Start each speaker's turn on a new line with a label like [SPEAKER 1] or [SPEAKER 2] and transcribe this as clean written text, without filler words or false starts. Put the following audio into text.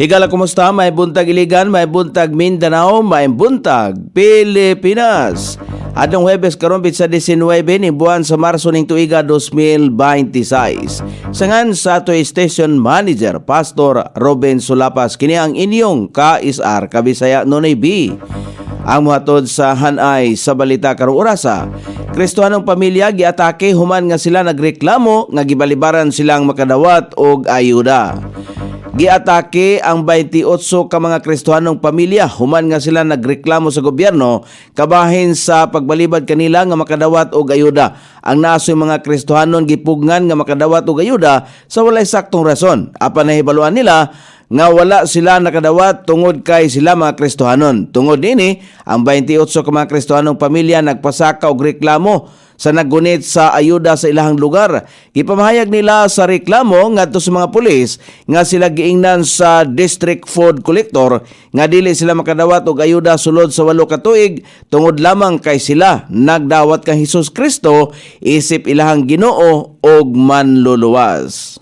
[SPEAKER 1] Higala, kumusta? May buntag Iligan, may buntag Mindanao, may buntag Pilipinas. Adong Huwebes karon sa 19 ni buwan sa Marso ning tuiga 2026. Sangan sa ato station manager Pastor Robin Sulapas kini ang inyong ka-isar Kabisaya Nonay B. Ang muhatod sa hanay sa balita karong orasa. Kristohanong pamilya giatake human nga sila nagreklamo nga gibalibaran silang makadawat og ayuda. Giatake ang 28 ka mga Kristohanong pamilya human nga sila nagreklamo sa gobyerno kabahin sa pagbalibad kanila nga makadawat og ayuda. Ang nasoy mga Kristohanon gipugngan nga makadawat og ayuda sa walay saktong rason. Apan nahibaluan nila nga wala sila nakadawat tungod kay sila mga Kristohanon. Tungod nini, ang 28 ka mga Kristohanong pamilya nagpasaka og reklamo sa naggunit sa ayuda sa ilahang lugar. Ipamahayag nila sa reklamo ngadto sa mga pulis nga sila giingnan sa District Food Collector nga dili sila makadawat og ayuda sulod sa 8 ka tuig tungod lamang kay sila nagdawat kang Hesus Kristo isip ilahang Ginoo og manluluwas.